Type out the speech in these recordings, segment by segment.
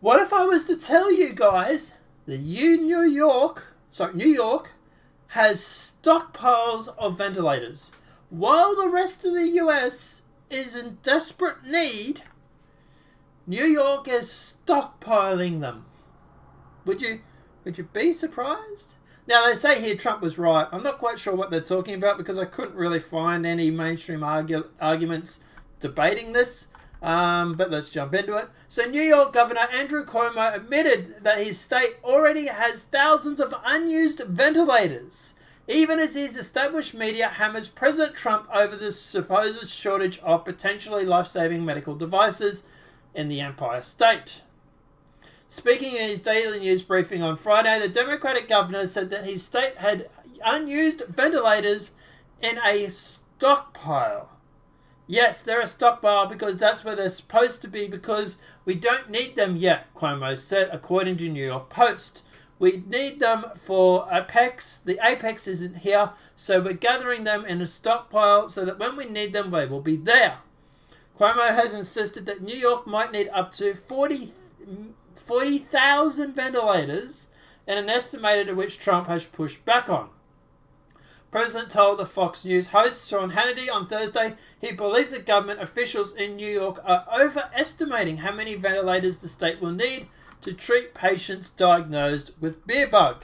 What if I was to tell you guys that New York has stockpiles of ventilators, while the rest of the US is in desperate need? New York is stockpiling them. Would you be surprised? Now, they say here Trump was right. I'm not quite sure what they're talking about because I couldn't really find any mainstream arguments debating this. But let's jump into it. So New York Governor Andrew Cuomo admitted that his state already has thousands of unused ventilators, even as his established media hammers President Trump over the supposed shortage of potentially life-saving medical devices in the Empire State. Speaking in his daily news briefing on Friday, the Democratic governor said that his state had unused ventilators in a stockpile. Yes, they're a stockpile because that's where they're supposed to be because we don't need them yet, Cuomo said, according to New York Post. We need them for Apex. The Apex isn't here, so we're gathering them in a stockpile so that when we need them, they will be there. Cuomo has insisted that New York might need up to 40,000 ventilators, and an estimated at which Trump has pushed back on. President told the Fox News host Sean Hannity on Thursday he believes that government officials in New York are overestimating how many ventilators the state will need to treat patients diagnosed with beer bug.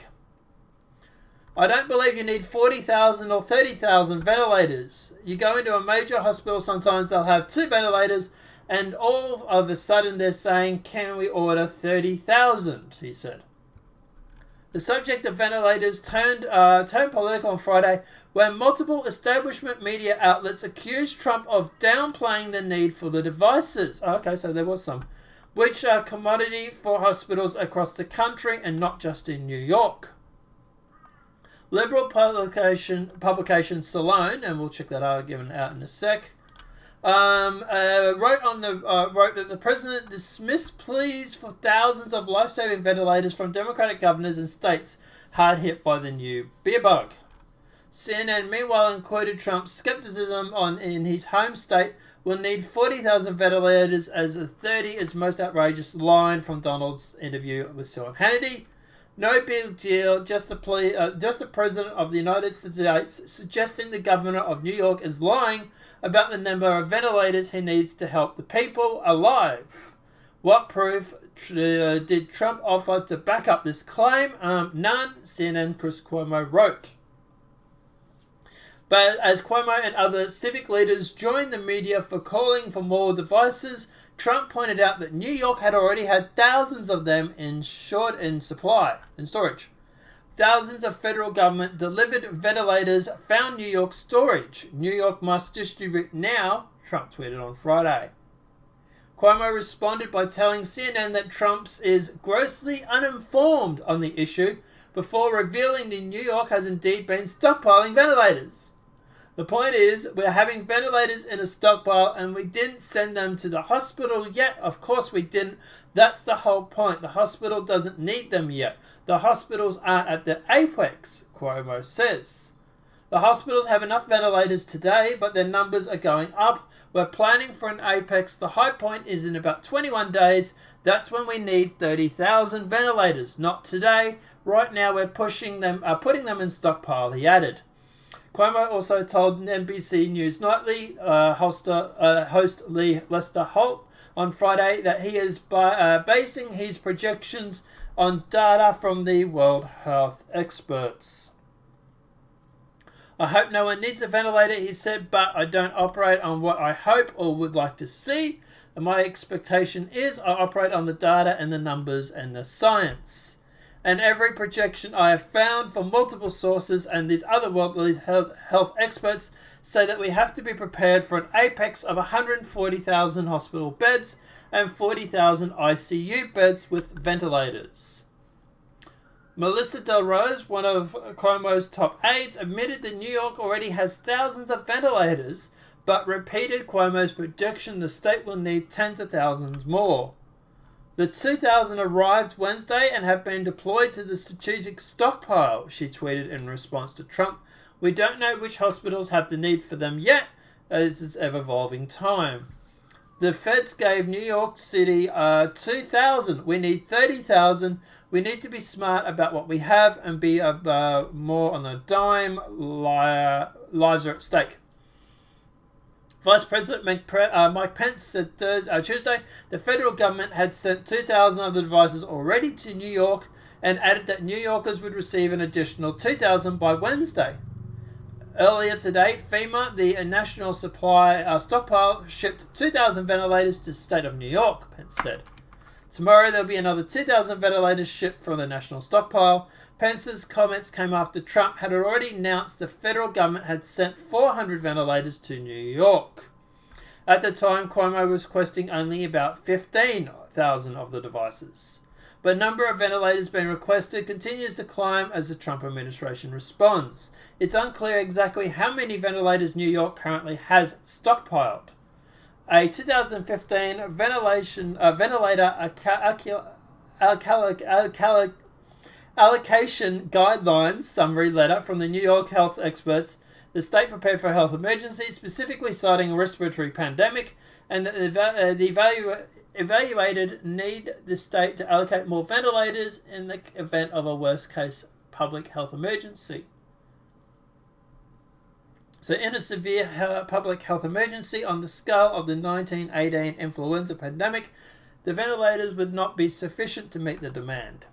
I don't believe you need 40,000 or 30,000 ventilators. You go into a major hospital, sometimes they'll have 2 ventilators, and all of a sudden they're saying, can we order 30,000, he said. The subject of ventilators turned political on Friday when multiple establishment media outlets accused Trump of downplaying the need for the devices. Okay, so there was some. Which are commodity for hospitals across the country and not just in New York. Liberal publication Salone, and we'll check that argument out in a sec, wrote that the president dismissed pleas for thousands of life-saving ventilators from Democratic governors and states hard hit by the new beer bug. CNN, meanwhile, included Trump's skepticism in his home state will need 40,000 ventilators as the 30 is most outrageous line from Donald's interview with Sean Hannity. No big deal, just the president of the United States suggesting the governor of New York is lying about the number of ventilators he needs to help the people alive. What proof did Trump offer to back up this claim? None, CNN Chris Cuomo wrote. But as Cuomo and other civic leaders joined the media for calling for more devices, Trump pointed out that New York had already had thousands of them in storage. Thousands of federal government delivered ventilators found New York storage. New York must distribute now, Trump tweeted on Friday. Cuomo responded by telling CNN that Trump is grossly uninformed on the issue before revealing that New York has indeed been stockpiling ventilators. The point is, we're having ventilators in a stockpile and we didn't send them to the hospital yet. Of course we didn't. That's the whole point. The hospital doesn't need them yet. The hospitals aren't at the apex, Cuomo says. The hospitals have enough ventilators today, but their numbers are going up. We're planning for an apex. The high point is in about 21 days. That's when we need 30,000 ventilators. Not today. Right now we're putting them in stockpile, he added. Cuomo also told NBC News Nightly host Lee Lester Holt on Friday that he is basing his projections on data from the World Health experts. I hope no one needs a ventilator, he said, but I don't operate on what I hope or would like to see. And my expectation is I operate on the data and the numbers and the science. And every projection I have found from multiple sources and these other world health experts say that we have to be prepared for an apex of 140,000 hospital beds and 40,000 ICU beds with ventilators. Melissa Del Rose, one of Cuomo's top aides, admitted that New York already has thousands of ventilators, but repeated Cuomo's prediction the state will need tens of thousands more. The 2,000 arrived Wednesday and have been deployed to the strategic stockpile, she tweeted in response to Trump. We don't know which hospitals have the need for them yet, as it's ever-evolving time. The feds gave New York City 2,000. We need 30,000. We need to be smart about what we have and be more on the dime. Lives are at stake. Vice President Mike Pence said Tuesday the federal government had sent 2,000 of the devices already to New York and added that New Yorkers would receive an additional 2,000 by Wednesday. Earlier today, FEMA, the national supply stockpile, shipped 2,000 ventilators to the state of New York, Pence said. Tomorrow there'll be another 2,000 ventilators shipped from the national stockpile. Pence's comments came after Trump had already announced the federal government had sent 400 ventilators to New York. At the time, Cuomo was requesting only about 15,000 of the devices. But the number of ventilators being requested continues to climb as the Trump administration responds. It's unclear exactly how many ventilators New York currently has stockpiled. A 2015 ventilator allocation guidelines summary letter from the New York health experts, the state prepared for a health emergency, specifically citing a respiratory pandemic, and that the evaluated need the state to allocate more ventilators in the event of a worst-case public health emergency. So in a severe public health emergency on the scale of the 1918 influenza pandemic, the ventilators would not be sufficient to meet the demand.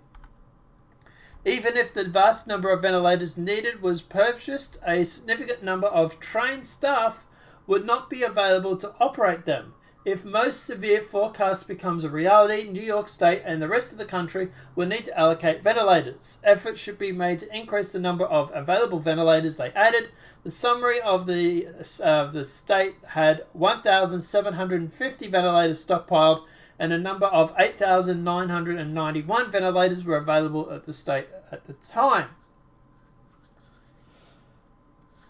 Even if the vast number of ventilators needed was purchased, a significant number of trained staff would not be available to operate them. If most severe forecast becomes a reality, New York State and the rest of the country will need to allocate ventilators. Efforts should be made to increase the number of available ventilators, they added. The summary of the state had 1,750 ventilators stockpiled, and a number of 8,991 ventilators were available at the state at the time.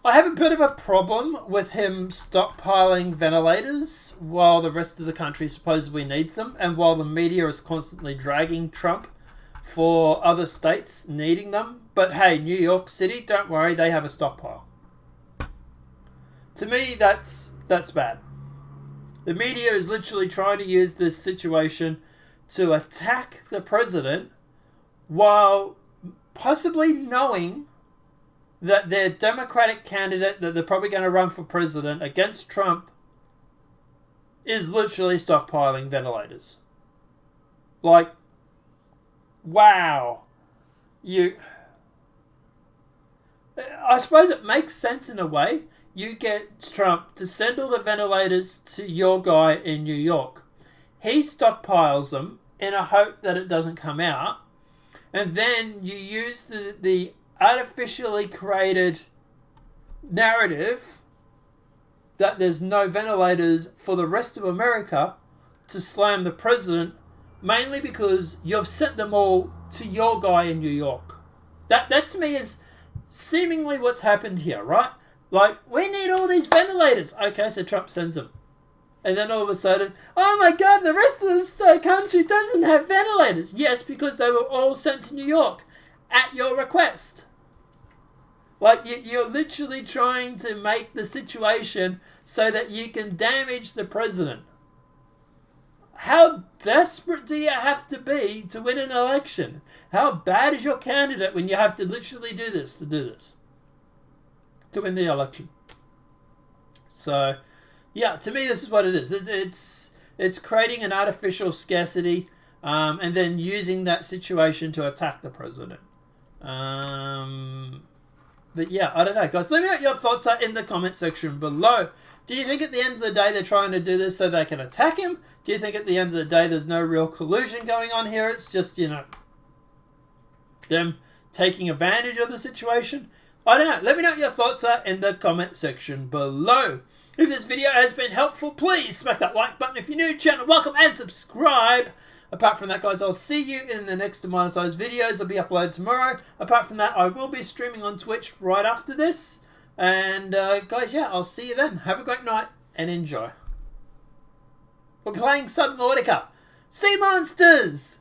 I have a bit of a problem with him stockpiling ventilators while the rest of the country supposedly needs them, and while the media is constantly dragging Trump for other states needing them. But hey, New York City, don't worry, they have a stockpile. To me, that's bad. The media is literally trying to use this situation to attack the president while possibly knowing that their Democratic candidate that they're probably going to run for president against Trump is literally stockpiling ventilators. Like, wow. I suppose it makes sense in a way. You get Trump to send all the ventilators to your guy in New York. He stockpiles them in a hope that it doesn't come out. And then you use the artificially created narrative that there's no ventilators for the rest of America to slam the president, mainly because you've sent them all to your guy in New York. That to me is seemingly what's happened here, right? Like, we need all these ventilators. Okay, so Trump sends them. And then all of a sudden, oh my God, the rest of this country doesn't have ventilators. Yes, because they were all sent to New York at your request. Like, you're literally trying to make the situation so that you can damage the president. How desperate do you have to be to win an election? How bad is your candidate when you have to literally do this to win the election? So, yeah, to me this is what it is. It's creating an artificial scarcity and then using that situation to attack the president. But yeah, I don't know, guys. Let me know what your thoughts are in the comment section below. Do you think at the end of the day they're trying to do this so they can attack him? Do you think at the end of the day there's no real collusion going on here? It's just, them taking advantage of the situation? I don't know. Let me know what your thoughts are in the comment section below. If this video has been helpful, please smack that like button. If you're new to the channel, welcome and subscribe. Apart from that, guys, I'll see you in the next demonetized videos. They'll be uploaded tomorrow. Apart from that, I will be streaming on Twitch right after this. And, guys, yeah, I'll see you then. Have a great night and enjoy. We're playing Subnautica. Sea monsters!